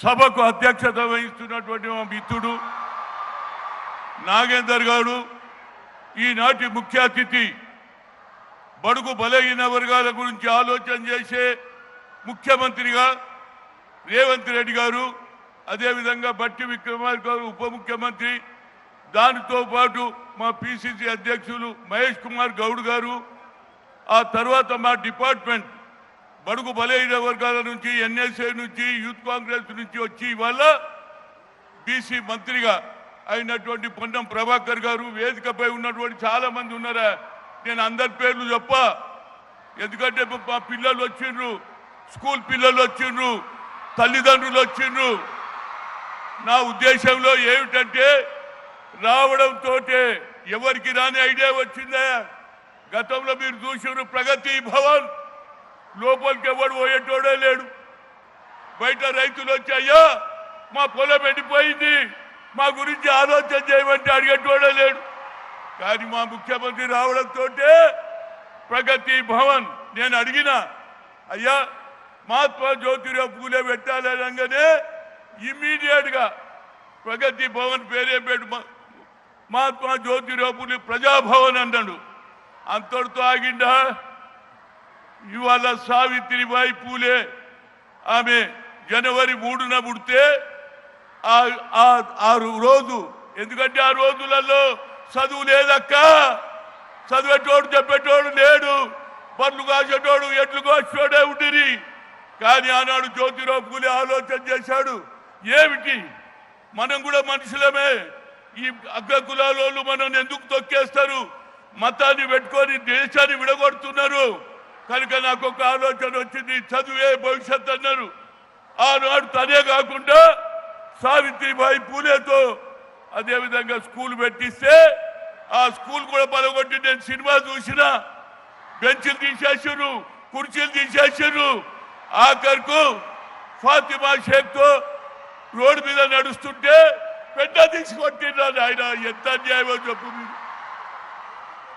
సభకు అధ్యక్షత వహిస్తున్నటువంటి మా మిత్రుడు నాగేందర్ గారు, ఈనాటి ముఖ్య అతిథి బడుగు బలహీన వర్గాల గురించి ఆలోచన చేసే ముఖ్యమంత్రిగా రేవంత్ రెడ్డి గారు, అదేవిధంగా బట్టి విక్రమార్క గారు ఉప ముఖ్యమంత్రి, దానితో పాటు మా పిసిసి అధ్యక్షులు మహేష్ కుమార్ గౌడ్ గారు, ఆ తర్వాత మా డిపార్ట్మెంట్ బడుగు బలహీన వర్గాల నుంచి, ఎన్ఎస్ఏ నుంచి, యూత్ కాంగ్రెస్ నుంచి వచ్చి ఇవాళ బీసీ మంత్రిగా అయినటువంటి పొన్నం ప్రభాకర్ గారు, వేదికపై ఉన్నటువంటి చాలా మంది ఉన్నారా, నేను అందరి పేర్లు చెప్ప, ఎందుకంటే మా పిల్లలు వచ్చిండ్రు, స్కూల్ పిల్లలు వచ్చిండ్రు, తల్లిదండ్రులు వచ్చిండ్రు. నా ఉద్దేశంలో ఏమిటంటే రావడంతో ఎవరికి రాని ఐడియా వచ్చిందా? గతంలో మీరు చూసిన ప్రగతి భవన్ లోపలికి ఎవడు పోయేటోడే లేడు. బయట రైతులు వచ్చి అయ్యా మా పొలం ఎండిపోయింది, మా గురించి ఆలోచన చేయమంటే అడిగేటోడే లేడు. కానీ మా ముఖ్యమంత్రి రావడంతో ప్రగతి భవన్ నేను అడిగిన, అయ్యా మహాత్మా జ్యోతిరావు పూలే పెట్టాలనగానే ఇమ్మీడియట్ గా ప్రగతి భవన్ పేరే పెట్టు మహాత్మా జ్యోతిరావు పూలే ప్రజాభవన్ అన్నాడు. అంతటితో ఆగిండా? ఇవాళ సావిత్రిబాయి పూలే ఆమె జనవరి 3న పుడితే ఆ రోజు, ఎందుకంటే ఆ రోజులలో చదువు లేదక్క, చదివేటోడు చెప్పేటోడు లేడు, బర్లు కాసేటోడు ఎట్లు కోసేటోడే ఉండిరి. కానీ ఆనాడు జ్యోతిరావు పూలే ఆలోచన చేశాడు, ఏమిటి మనం కూడా మనుషులమే, ఈ అగ్రకులాలోళ్ళు మనం ఎందుకు తొక్కేస్తారు, మతాన్ని పెట్టుకొని దేశాన్ని విడగొడుతున్నారు. కనుక నాకు ఒక ఆలోచన వచ్చింది, చదువే భవిష్యత్ అన్నారు. ఆనాడు తనే కాకుండా సావిత్రిబాయి పూలేతో అదేవిధంగా స్కూల్ పెట్టిస్తే ఆ స్కూల్ కూడా పలగొట్టి నేను సినిమా చూసిన, బెంచ్లు తీసేసారు, కుర్చీలు తీసేసారు. ఆఖరుకు ఫాతిమా షేక్తో రోడ్డు మీద నడుస్తుంటే పెద్ద తీసుకొట్టినాడు. ఆయన ఎంత అన్యాయమో చెప్పు మీరు.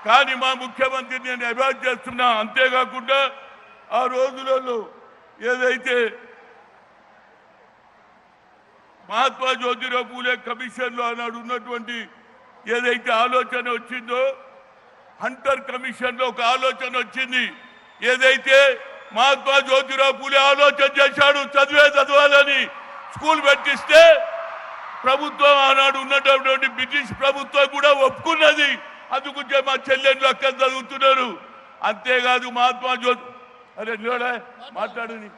కానీ మా ముఖ్యమంత్రి నేను అవాయిడ్ చేస్తున్నా. అంతేకాకుండా ఆ రోజులలో ఏదైతే మహాత్మా జ్యోతిరావు పూలే కమిషన్లో ఆనాడు ఉన్నటువంటి ఏదైతే ఆలోచన వచ్చిందో, హంటర్ కమిషన్లో ఒక ఆలోచన వచ్చింది. ఏదైతే మహాత్మా జ్యోతిరావు పూలే ఆలోచన చేశాడు చదవాలని స్కూల్ పెట్టిస్తే ప్రభుత్వం ఆనాడు ఉన్నటువంటి బ్రిటిష్ ప్రభుత్వం కూడా ఒప్పుకున్నది. అందుకుంటే మా చెల్లెళ్ళు అక్కడ చదువుతున్నారు. అంతేకాదు మహాత్మా జ్యోతి అరే నిలడా మాట్లాడని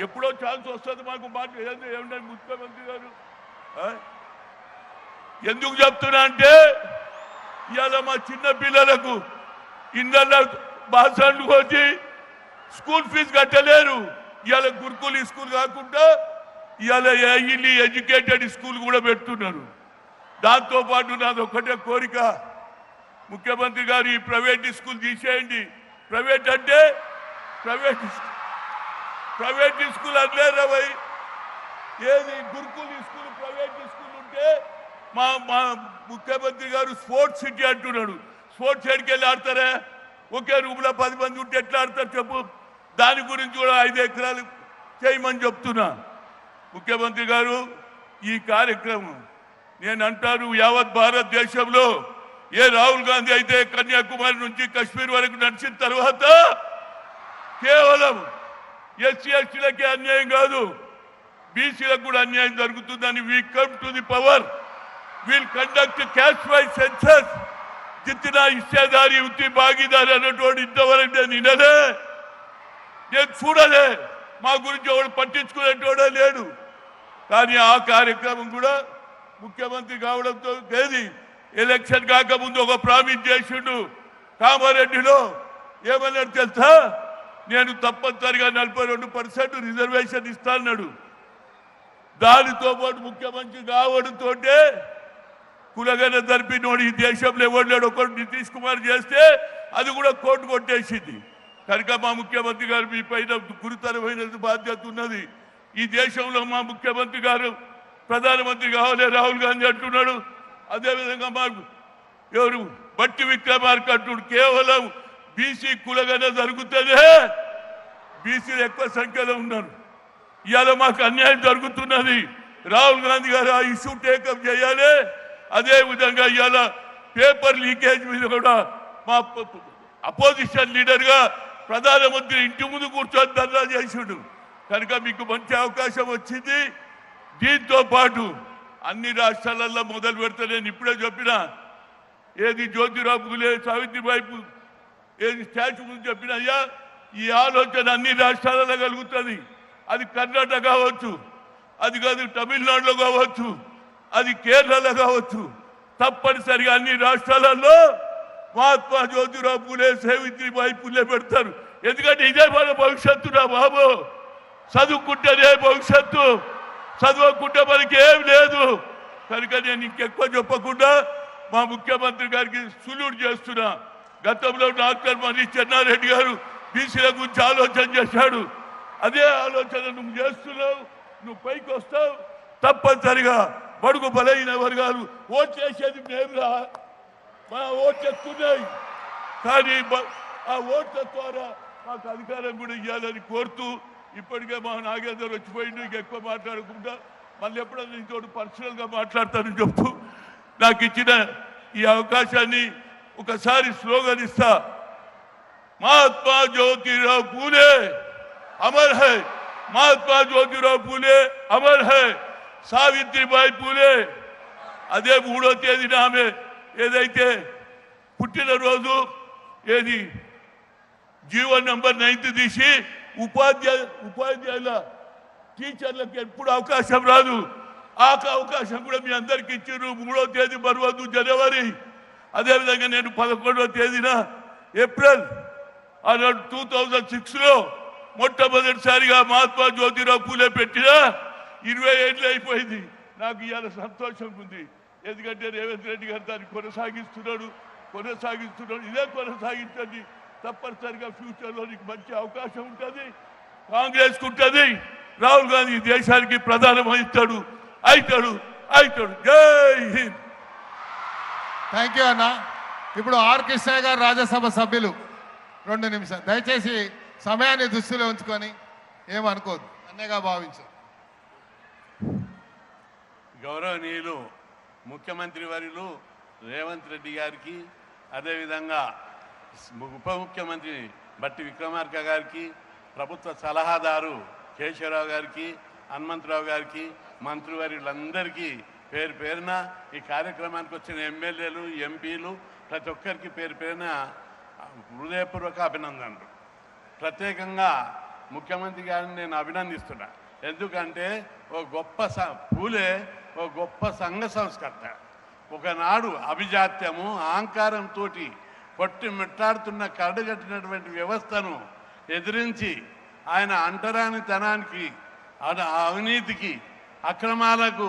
ఎప్పుడో ఛాన్స్ వస్తుంది మాకు ఏమంటే ముఖ్యమంత్రి గారు. ఎందుకు చెప్తున్నా అంటే ఇవాళ మా చిన్న పిల్లలకు ఇళ్ళ బాసన్లు వచ్చి స్కూల్ ఫీజు కట్టలేరు. ఇవాళ గురుకుల స్కూల్ కాకుండా ఇవాళ ఎడ్యుకేటెడ్ స్కూల్ కూడా పెడుతున్నారు. దాంతోపాటు నాది ఒక్కటే కోరిక, ముఖ్యమంత్రి గారు ఈ ప్రైవేట్ స్కూల్ తీసేయండి. ప్రైవేట్ అంటే ప్రైవేట్ స్కూల్ అనలేరా భయ్, ఏది గురుకుల స్కూల్ ప్రైవేట్ స్కూల్ ఉంటే మా ముఖ్యమంత్రి గారు స్పోర్ట్స్ సిటీ అంటున్నాడు. స్పోర్ట్స్ ఎడికి వెళ్ళి ఆడతారా? ఒకే రూమ్లో 10 మంది ఉంటే ఎట్లా ఆడతారు చెప్పు? దాని గురించి కూడా 5 ఎకరాలు చేయమని చెప్తున్నా. ముఖ్యమంత్రి గారు ఈ కార్యక్రమం నేను అంటాను, యావత్ భారతదేశంలో ఏ రాహుల్ గాంధీ అయితే కన్యాకుమారి నుంచి కశ్మీర్ వరకు నడిచిన తర్వాత కేవలం ఎస్సీ ఎస్టీలకే అన్యాయం కాదు, బీసీలకు కూడా అన్యాయం జరుగుతుందని we come to the power, will conduct caste wise census, జిత్తిన హిస్సేదారి ఉత్తి భాగీదారి అన్నటువంటి ఇంతవరకు నేను వినలే, నేను చూడలే. మా గురించి ఎవరు పట్టించుకునేటోడే లేడు. కానీ ఆ కార్యక్రమం కూడా ముఖ్యమంత్రి కావడంతో ఏది ఎలక్షన్ కాకముందు ఒక ప్రామిస్ చేసిండు. కామారెడ్డిలో ఏమన్నాడు తెలుసా? నేను తప్పనిసరిగా 42% రిజర్వేషన్ ఇస్తాన్నాడు. దానితో పాటు ముఖ్యమంత్రి కావడంతో కులగన జరిపినోడు ఈ దేశంలో ఎవరు లేడు. ఒకరు నితీష్ కుమార్ చేస్తే అది కూడా కోర్టు కొట్టేసింది. కనుక మా ముఖ్యమంత్రి గారు మీ పైన గురుతరమైన బాధ్యత ఉన్నది. ఈ దేశంలో మా ముఖ్యమంత్రి గారు ప్రధానమంత్రి కావాలి రాహుల్ గాంధీ అంటున్నాడు. అదేవిధంగా మాకు ఎవరు బట్టి విక్రమార్క అంటున్నాడు. కేవలం బీసీ కులగన జరుగుతుందే, బీసీలు ఎక్కువ సంఖ్యలో ఉన్నారు. ఇవాళ మాకు అన్యాయం జరుగుతున్నది. రాహుల్ గాంధీ గారు ఆ ఇష్యూ టేకప్ చేయాలి. అదే విధంగా ఇవాళ పేపర్ లీకేజ్ మీద కూడా మా అపోజిషన్ లీడర్గా ప్రధానమంత్రి ఇంటి ముందు కూర్చొని ధర్నా చేసిండు. కనుక మీకు మంచి అవకాశం వచ్చింది. దీంతో పాటు అన్ని రాష్ట్రాలలో మొదలు పెడితే నేను ఇప్పుడే చెప్పినా, ఏది జ్యోతిరావు పూలే సావిత్రిబాయి ఏది స్టాచ్యూ ముందు చెప్పినా, అయ్యా ఈ ఆలోచన అన్ని రాష్ట్రాలలో కలుగుతుంది. అది కర్ణాటక కావచ్చు, అది కాదు తమిళనాడులో కావచ్చు, అది కేరళలో కావచ్చు. తప్పనిసరిగా అన్ని రాష్ట్రాలలో మహాత్మా జ్యోతిరావు పూలే సావిత్రిబాయి పూలే పెడతారు. ఎందుకంటే ఇదే మన భవిష్యత్తు రా బాబు. చదువుకుంటేనే భవిష్యత్తు, చదవకుంటే మనకి ఏం లేదు. కనుక నేను ఇంకెక్కువ చెప్పకుండా మా ముఖ్యమంత్రి గారికి సులూట్ చేస్తున్నా. గతంలో డాక్టర్ మనీ చెన్నారెడ్డి గారు బీసీల గురించి ఆలోచన చేశాడు. అదే ఆలోచన నువ్వు చేస్తున్నావు. నువ్వు పైకి వస్తావు. తప్పనిసరిగా బడుగు బలైన వర్గాలు ఓట్ చేసేది మేమురా. మా ఓట్లు ఎక్కున్నాయి, కానీ ఆ ఓట్ల ద్వారా మాకు అధికారం కూడా ఇవ్వాలని కోరుతూ, ఇప్పటికే మా నాగేందర్ వచ్చిపోయింది. ఇంకెక్కువ మాట్లాడకుండా మళ్ళీ ఎప్పుడైనా ఇంకోటి పర్సనల్గా మాట్లాడతానని చెప్తూ నాకు ఇచ్చిన ఈ అవకాశాన్ని ఒకసారి స్లోగన్ ఇస్తా. Mahatma Jyotirao Phule Amar high, Mahatma Jyotirao Phule Amar high, Savitribai Phule. అదే 3వ తేదీన ఆమె ఏదైతే పుట్టినరోజు ఏది జీవన్ నంబర్ 9 తీసి ఉపాధ్యాయుల టీచర్లకు ఎప్పుడు అవకాశం రాదు. ఆ అవకాశం కూడా మీ అందరికి ఇచ్చారు. 3వ తేదీ మరవద్దు, జనవరి. అదేవిధంగా నేను 11వ తేదీన ఏప్రిల్ 2006లో మొట్టమొదటిసారిగా మహాత్మా జ్యోతిరావు పూలే పెట్టిన 20 ఏళ్ళు అయిపోయింది. నాకు ఇవాళ సంతోషం ఉంది. ఎందుకంటే రేవంత్ రెడ్డి గారు దాన్ని కొనసాగిస్తున్నాడు. ఇదే కొనసాగించండి. తప్పనిసరిగా ఫ్యూచర్లో నీకు మంచి అవకాశం ఉంటుంది. కాంగ్రెస్కి ఉంటుంది. రాహుల్ గాంధీ దేశానికి ప్రధానమవుతాడు. అవుతాడు. జై హింద్. థ్యాంక్ యూ అన్న. ఇప్పుడు ఆర్ కృష్ణయ్య గారు రాజ్యసభ సభ్యులు 2 నిమిషాలు. దయచేసి సమయాన్ని దృష్టిలో ఉంచుకొని ఏమనుకోదు అన్నగా భావించు. గౌరవనీయులు ముఖ్యమంత్రి వర్యులు రేవంత్ రెడ్డి గారికి, అదేవిధంగా ఉప ముఖ్యమంత్రి బట్టి విక్రమార్క గారికి, ప్రభుత్వ సలహాదారు కేశవరావు గారికి, హనుమంతరావు గారికి, మంత్రివర్యులందరికీ పేరు పేరున ఈ కార్యక్రమానికి వచ్చిన ఎమ్మెల్యేలు, ఎంపీలు ప్రతి ఒక్కరికి పేరు పేరున హృదయపూర్వక అభినందనలు. ప్రత్యేకంగా ముఖ్యమంత్రి గారిని నేను అభినందిస్తున్నా. ఎందుకంటే పూలే ఓ గొప్ప సంఘ సంస్కర్త. ఒకనాడు అభిజాత్యము అహంకారంతో కొట్టి మిట్టాడుతున్న కరడుగట్టినటువంటి వ్యవస్థను ఎదిరించి ఆయన అంటరానితనానికి, అవినీతికి, అక్రమాలకు